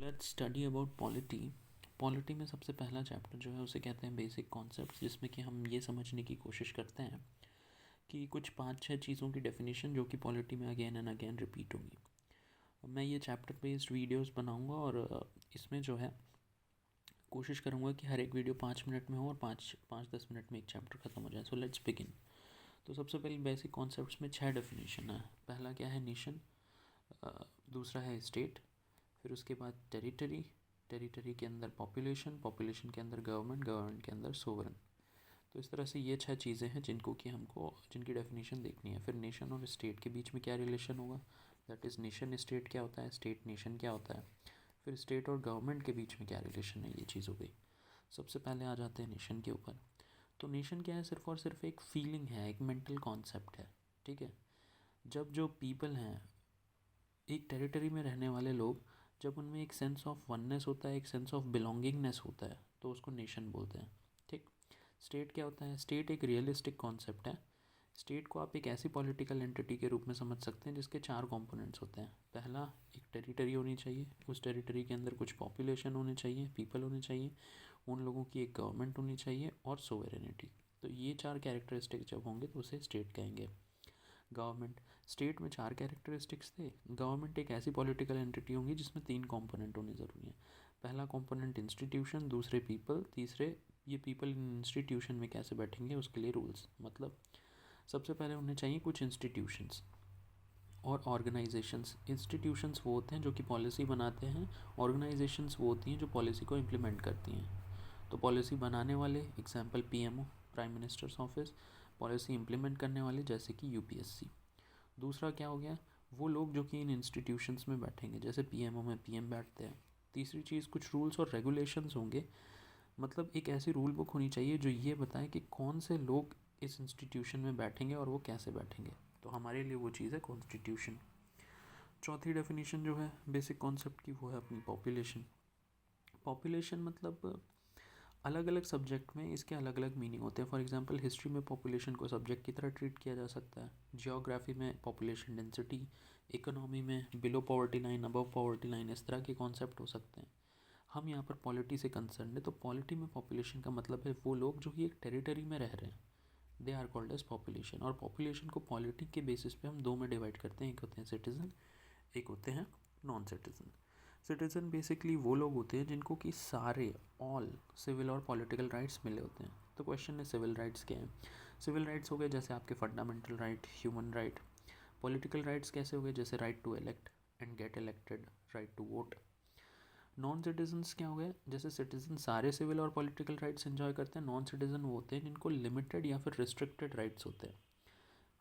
Let's study about polity. Polity में सबसे पहला चैप्टर जो है उसे कहते हैं बेसिक कॉन्सेप्ट्स, जिसमें कि हम ये समझने की कोशिश करते हैं कि कुछ 5-6 चीज़ों की डेफिनेशन जो कि पॉलिटी में अगेन एंड अगेन रिपीट होंगी। मैं ये चैप्टर बेस्ड वीडियोस बनाऊंगा और इसमें जो है कोशिश करूंगा कि हर एक वीडियो 5 मिनट में हो और 5-10 मिनट में एक चैप्टर ख़त्म हो जाए। So let's begin. तो सबसे पहले बेसिक कॉन्सेप्ट्स में 6 डेफिनेशन है। पहला क्या है, नेशन। दूसरा है स्टेट। फिर उसके बाद टेरिटरी, टेरिटरी के अंदर पॉपुलेशन, पॉपुलेशन के अंदर गवर्नमेंट, गवर्नमेंट के अंदर सोवरन। तो इस तरह से ये 6 चीज़ें हैं जिनकी डेफिनेशन देखनी है। फिर नेशन और स्टेट के बीच में क्या रिलेशन होगा, दैट इज़ नेशन स्टेट क्या होता है, स्टेट नेशन क्या होता है। फिर स्टेट और गवर्नमेंट के बीच में क्या रिलेशन है, ये चीज़ हो गई। सबसे पहले आ जाते हैं नेशन के ऊपर। तो नेशन क्या है, सिर्फ और सिर्फ एक फीलिंग है, एक मेंटल कॉन्सेप्ट है। ठीक है, जब जो पीपल हैं, एक टेरिटरी में रहने वाले लोग, जब उनमें एक सेंस ऑफ वननेस होता है, एक सेंस ऑफ बिलोंगिंगनेस होता है, तो उसको नेशन बोलते हैं। ठीक। स्टेट क्या होता है, स्टेट एक रियलिस्टिक कॉन्सेप्ट है। स्टेट को आप एक ऐसी पॉलिटिकल एंटिटी के रूप में समझ सकते हैं जिसके 4 कंपोनेंट्स होते हैं। पहला, एक टेरिटरी होनी चाहिए, उस टेरिटरी के अंदर कुछ पॉपुलेशन होनी चाहिए, पीपल होने चाहिए, उन लोगों की एक गवर्नमेंट होनी चाहिए और सोवेरेनिटी। तो ये 4 कैरेक्टरिस्टिक जब होंगे तो उसे स्टेट कहेंगे। गवर्नमेंट, स्टेट में 4 कैरेक्टरिस्टिक्स थे। गवर्नमेंट एक ऐसी पॉलिटिकल एंटिटी होंगी जिसमें 3 कंपोनेंट होने ज़रूरी हैं। पहला कंपोनेंट इंस्टीट्यूशन, दूसरे पीपल, तीसरे ये पीपल इंस्टीट्यूशन में कैसे बैठेंगे उसके लिए रूल्स। मतलब सबसे पहले होने चाहिए कुछ इंस्टीट्यूशंस और ऑर्गेनाइजेशंस। इंस्टीट्यूशंस वो होते हैं जो कि पॉलिसी बनाते हैं, ऑर्गेनाइजेशंस वो होती हैं जो पॉलिसी को इम्प्लीमेंट करती हैं। तो पॉलिसी बनाने वाले example PMO, prime minister's office. Policy implement करने वाले जैसे कि यूपीएससी। दूसरा क्या हो गया, वो लोग जो कि इन इंस्टीट्यूशंस में बैठेंगे, जैसे पीएमओ में पीएम बैठते हैं। तीसरी चीज़, कुछ रूल्स और रेगुलेशंस होंगे। मतलब एक ऐसी रूल बुक होनी चाहिए जो ये बताए कि कौन से लोग इस इंस्टीट्यूशन में बैठेंगे और वो कैसे बैठेंगे। तो हमारे लिए वो चीज़ है कॉन्स्टिट्यूशन। चौथी डेफिनेशन जो है बेसिक कॉन्सेप्ट की, वो है अपनी पॉपुलेशन। पॉपुलेशन मतलब अलग अलग सब्जेक्ट में इसके अलग अलग मीनिंग होते हैं। फॉर एग्जांपल हिस्ट्री में पॉपुलेशन को सब्जेक्ट की तरह ट्रीट किया जा सकता है, जियोग्राफी में पॉपुलेशन डेंसिटी, इकोनॉमी में below poverty line, above poverty line, इस तरह के कॉन्सेप्ट हो सकते हैं। हम यहाँ पर पॉलिटी से कंसर्न है, तो पॉलिटी में पॉपुलेशन का मतलब है वो लोग जो कि एक टेरिटरी में रह रहे हैं, they are called as population. और पॉपुलेशन को पॉलिटी के बेसिस पे हम 2 में डिवाइड करते हैं, एक होते हैं सिटीजन, एक होते हैं नॉन सिटीजन। सिटीजन बेसिकली वो लोग होते हैं जिनको कि सारे ऑल सिविल और पॉलिटिकल राइट्स मिले होते हैं। तो क्वेश्चन है सिविल राइट्स क्या हैं। सिविल राइट्स हो गए जैसे आपके fundamental right, human right. Political rights कैसे हो गए, जैसे right to elect and get elected, right to vote. Non citizens क्या हो गए, जैसे सिटीजन सारे सिविल और पॉलिटिकल राइट्स एंजॉय करते हैं, नॉन सिटीजन वो होते हैं जिनको लिमिटेड या फिर रिस्ट्रिक्टेड राइट्स होते हैं।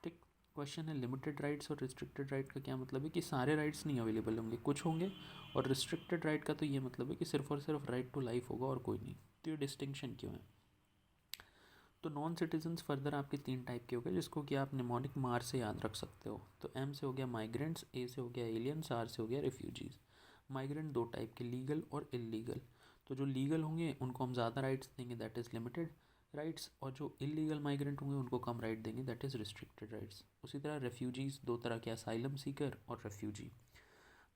ठीक। क्वेश्चन है लिमिटेड राइट्स और रिस्ट्रिक्टेड राइट का क्या मतलब है, कि सारे राइट्स नहीं अवेलेबल होंगे, कुछ होंगे। और रिस्ट्रिक्टेड राइट का तो ये मतलब है कि सिर्फ और सिर्फ राइट टू लाइफ होगा और कोई नहीं। तो ये डिस्टिंक्शन क्यों है। तो नॉन सिटीजन्स फर्दर आपके 3 टाइप के हो गए, जिसको कि आप निमोनिक मार से याद रख सकते हो। तो एम से हो गया माइग्रेंट्स, ए से हो गया एलियंस, आर से हो गया रिफ्यूजीज़। माइग्रेंट 2 टाइप के, लीगल और इलीगल। तो जो लीगल होंगे उनको हम ज़्यादा राइट्स देंगे, दैट इज़ लिमिटेड राइट्स, और जो इलीगल माइग्रेंट होंगे उनको कम राइट देंगे, दैट इज़ रिस्ट्रिक्टेड राइट्स। उसी तरह रेफ्यूजीज़ 2 तरह के, असाइलम सीकर और रेफ्यूजी।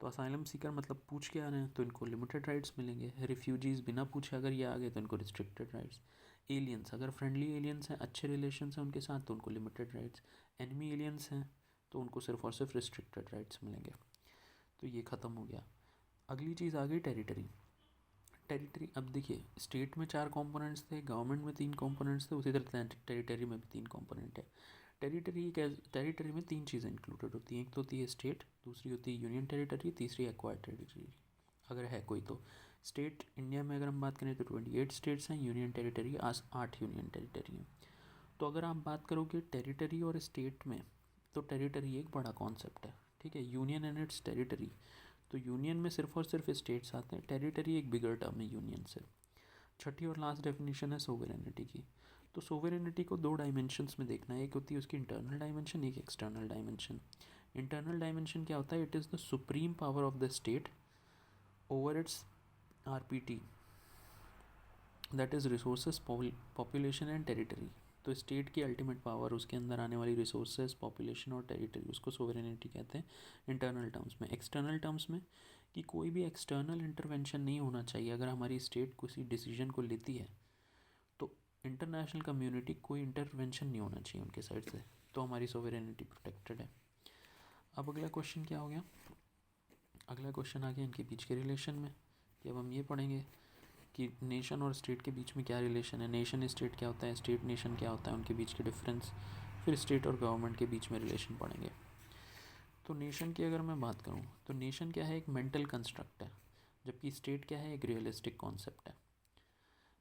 तो असाइलम सीकर मतलब पूछ के आ रहे हैं तो इनको लिमिटेड राइट्स मिलेंगे। रिफ्यूजीज़ बिना पूछे अगर ये आ गए तो इनको रिस्ट्रिक्टेड राइट्स। एलियंस, अगर फ्रेंडली एलियंस हैं, अच्छे रिलेशन हैं उनके साथ, तो उनको लिमिटेड राइट्स। एनिमी एलियंस हैं तो उनको सिर्फ और सिर्फ रिस्ट्रिक्टेड राइट्स मिलेंगे। तो ये ख़त्म हो गया। अगली चीज़ आ गई टेरिटरी। टेरिटरी, अब देखिए स्टेट में 4 कंपोनेंट्स थे, गवर्नमेंट में 3 कंपोनेंट्स थे, उसी तरह टेरिटरी में भी 3 कंपोनेंट है। टेरिटरी में 3 चीज़ें इंक्लूडेड होती हैं, एक तो होती है स्टेट, दूसरी होती है यूनियन टेरिटरी, तीसरी एक्वायर्ड टेरिटरी अगर है कोई तो। स्टेट इंडिया में अगर हम बात करें तो 28 स्टेट्स हैं, यूनियन टेरिटरी 8 यूनियन टेरिटरी हैं। तो अगर आप बात करोगे टेरिटरी और स्टेट में, तो टेरिटरी एक बड़ा कॉन्सेप्ट है। ठीक है, यूनियन एंड इट्स टेरिटरी। तो यूनियन में सिर्फ और सिर्फ स्टेट्स आते हैं, टेरिटरी एक बिगर टर्म है यूनियन से। छठी और लास्ट डेफिनेशन है सोवेरेनिटी की। तो सोवेरेनिटी को 2 डायमेंशंस में देखना है, एक होती है उसकी इंटरनल डायमेंशन, एक एक्सटर्नल डायमेंशन। इंटरनल डायमेंशन क्या होता है, it is the supreme power of the state over it's RPT, that is resources, population and territory. तो स्टेट की अल्टीमेट पावर, उसके अंदर आने वाली रिसोर्सेज, पॉपुलेशन और टेरिटरी, उसको सोवेरेनिटी कहते हैं इंटरनल टर्म्स में। एक्सटर्नल टर्म्स में कि कोई भी एक्सटर्नल इंटरवेंशन नहीं होना चाहिए। अगर हमारी स्टेट किसी डिसीजन को लेती है तो इंटरनेशनल कम्युनिटी कोई इंटरवेंशन नहीं होना चाहिए उनके साइड से, तो हमारी सोवरेनिटी प्रोटेक्टेड है। अब अगला क्वेश्चन क्या हो गया, अगला क्वेश्चन आ गया इनके बीच के रिलेशन में, कि अब हम ये पढ़ेंगे कि नेशन और स्टेट के बीच में क्या रिलेशन है, नेशन स्टेट क्या होता है, स्टेट नेशन क्या होता है, उनके बीच के डिफरेंस, फिर स्टेट और गवर्नमेंट के बीच में रिलेशन पढ़ेंगे। तो नेशन की अगर मैं बात करूँ तो नेशन क्या है, एक मेंटल कंस्ट्रक्ट है, जबकि स्टेट क्या है, एक रियलिस्टिक कॉन्सेप्ट है।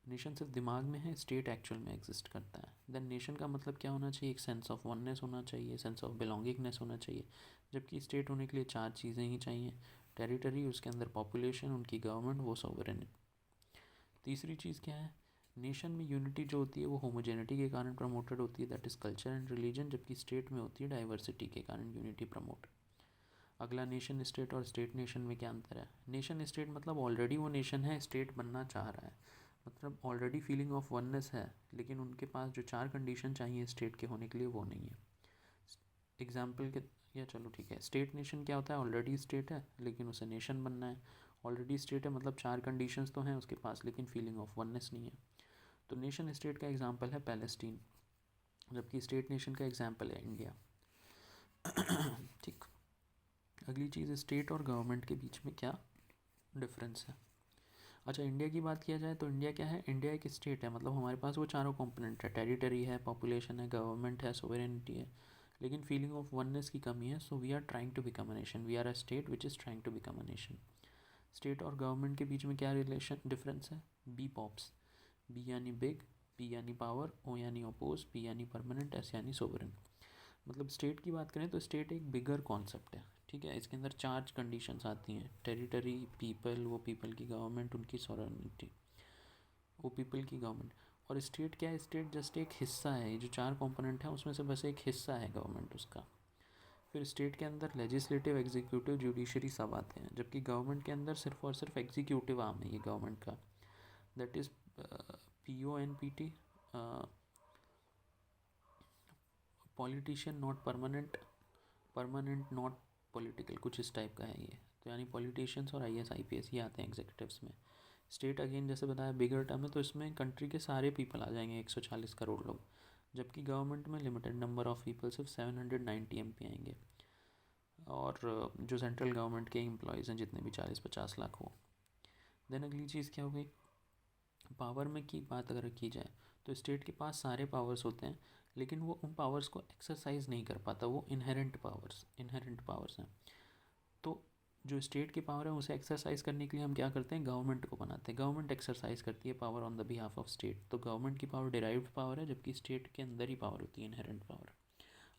नेशन सिर्फ दिमाग में है, स्टेट एक्चुअल में एग्जिस्ट करता है। देन नेशन का मतलब क्या होना चाहिए, एक सेंस ऑफ वननेस होना चाहिए, सेंस ऑफ बिलोंगिंगनेस होना चाहिए, जबकि स्टेट होने के लिए 4 चीज़ें ही चाहिए, टेरिटरी, उसके अंदर पॉपुलेशन, उनकी गवर्नमेंट, वो सोवरेन। तीसरी चीज़ क्या है, नेशन में यूनिटी जो होती है वो होमोजेनिटी के कारण प्रमोटेड होती है, that is culture and religion, जबकि स्टेट में होती है डाइवर्सिटी के कारण यूनिटी प्रमोट। अगला नेशन स्टेट और स्टेट नेशन में क्या अंतर है। नेशन स्टेट मतलब ऑलरेडी वो नेशन है, स्टेट बनना चाह रहा है, मतलब ऑलरेडी फीलिंग ऑफ वननेस है, लेकिन उनके पास जो 4 कंडीशन चाहिए स्टेट के होने के लिए वो नहीं है। एग्जाम्पल के, या चलो ठीक है, स्टेट नेशन क्या होता है, ऑलरेडी स्टेट है लेकिन उसे नेशन बनना है। ऑलरेडी स्टेट है मतलब 4 कंडीशंस तो हैं उसके पास, लेकिन फीलिंग ऑफ वननेस नहीं है। तो नेशन स्टेट का एग्जांपल है पैलेस्टीन, जबकि स्टेट नेशन का एग्जांपल है इंडिया। ठीक। अगली चीज़, स्टेट और गवर्नमेंट के बीच में क्या डिफरेंस है। अच्छा, इंडिया की बात किया जाए तो इंडिया क्या है, इंडिया एक स्टेट है, मतलब हमारे पास वो चारों कंपोनेंट है, टेरिटरी है, पॉपुलेशन है, गवर्नमेंट है, सोवरेनिटी है, लेकिन फीलिंग ऑफ वननेस की कमी है। So we are trying to become a nation, we are a state which is trying to become a nation. State और गवर्नमेंट के बीच में क्या रिलेशन डिफरेंस है, बी पॉप्स, बी यानी बिग, पी यानी पावर, ओ यानी अपोज, पी यानी परमानेंट, एस यानी सोवरेन। मतलब स्टेट की बात करें तो स्टेट एक बिगर कॉन्सेप्ट है, ठीक है, इसके अंदर 4 कंडीशंस आती हैं, टेरिटरी, पीपल, वो पीपल की गवर्नमेंट, उनकी सॉवरेनिटी, वो पीपल की गवर्नमेंट। और स्टेट क्या है, स्टेट जस्ट एक हिस्सा है, ये जो 4 कंपोनेंट हैं उसमें से बस एक हिस्सा है गवर्नमेंट उसका। फिर स्टेट के अंदर लेजिस्लेटिव, एग्जीक्यूटिव, जुडिशरी सब आते हैं, जबकि गवर्नमेंट के अंदर सिर्फ और सिर्फ एग्जीक्यूटिव आर्म है ये गवर्नमेंट का, that is PONPT, politician not permanent, permanent not political, कुछ इस टाइप का है ये। तो यानी पॉलिटिशियंस और IAS IPS ये आते हैं एग्जीक्यूटिव्स में। स्टेट अगेन जैसे बताया बिगर टर्म है, तो इसमें कंट्री के सारे पीपल आ जाएंगे, 140 करोड़ लोग, जबकि गवर्नमेंट में लिमिटेड नंबर ऑफ पीपल, सिर्फ 790 MP आएंगे, और जो सेंट्रल गवर्नमेंट के एम्प्लॉयज़ हैं जितने भी 40-50 लाख हो। देन अगली चीज़ क्या हो गई, पावर में की बात अगर की जाए तो स्टेट के पास सारे पावर्स होते हैं, लेकिन वो उन पावर्स को एक्सरसाइज नहीं कर पाता, वो इनहेरेंट पावर्स हैं। तो जो स्टेट की पावर है उसे एक्सरसाइज करने के लिए हम क्या करते हैं, गवर्नमेंट को बनाते हैं, गवर्नमेंट एक्सरसाइज करती है power on the behalf of state. तो गवर्नमेंट की पावर डिराइव्ड पावर है, जबकि स्टेट के अंदर ही पावर होती है इनहेरेंट पावर।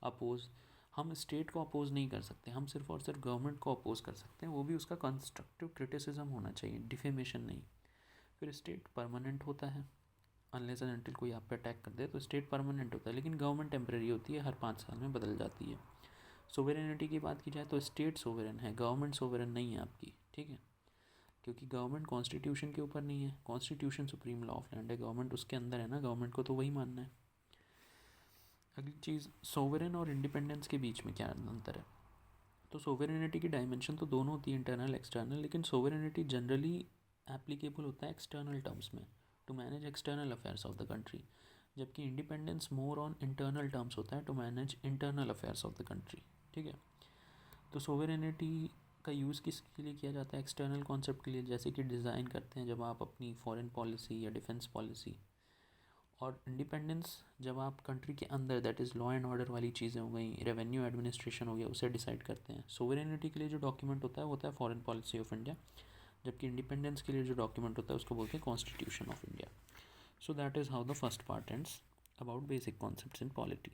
अपोज, हम स्टेट को अपोज नहीं कर सकते, हम सिर्फ और सिर्फ गवर्नमेंट को अपोज कर सकते हैं, वो भी उसका कंस्ट्रक्टिव क्रिटिसिज्म होना चाहिए, डिफेमेशन नहीं। फिर स्टेट परमानेंट होता है, अनलेस एंड अनटिल कोई आप पे अटैक कर दे तो स्टेट परमानेंट होता है, लेकिन गवर्नमेंट टेम्परेरी होती है, हर 5 साल में बदल जाती है। सोवेरेनिटी की बात की जाए तो स्टेट सोवेरेन है, गवर्नमेंट सोवेरेन नहीं है आपकी, ठीक है, क्योंकि गवर्नमेंट कॉन्स्टिट्यूशन के ऊपर नहीं है, constitution supreme law of land है, गवर्नमेंट उसके अंदर है ना, गवर्नमेंट को तो वही मानना है। अगली चीज़, सोवेरेन और इंडिपेंडेंस के बीच में क्या अंतर है। तो सोवेरेनिटी की डायमेंशन तो दोनों होती है, इंटरनल एक्सटर्नल, लेकिन सोवेरेनिटी जनरली एप्लीकेबल होता है एक्सटर्नल टर्म्स में, to manage external affairs of the country, जबकि independence more on internal terms होता है, to manage internal affairs of the country, ठीक है। तो सोवेरेनिटी का यूज़ किसके लिए किया जाता है, एक्सटर्नल कॉन्सेप्ट के लिए, जैसे कि डिज़ाइन करते हैं जब आप अपनी फॉरेन पॉलिसी या डिफेंस पॉलिसी। और इंडिपेंडेंस जब आप कंट्री के अंदर, that is law and order वाली चीज़ें हो गई, रेवेन्यू एडमिनिस्ट्रेशन हो गया, उसे डिसाइड करते हैं। सोवेरेनिटी के लिए जो डॉक्यूमेंट होता है वो होता है फॉरेन पॉलिसी ऑफ इंडिया, जबकि इंडिपेंडेंस के लिए जो डॉक्यूमेंट होता है उसको बोलते हैं constitution of India. So that is how the first part ends about basic concepts in polity.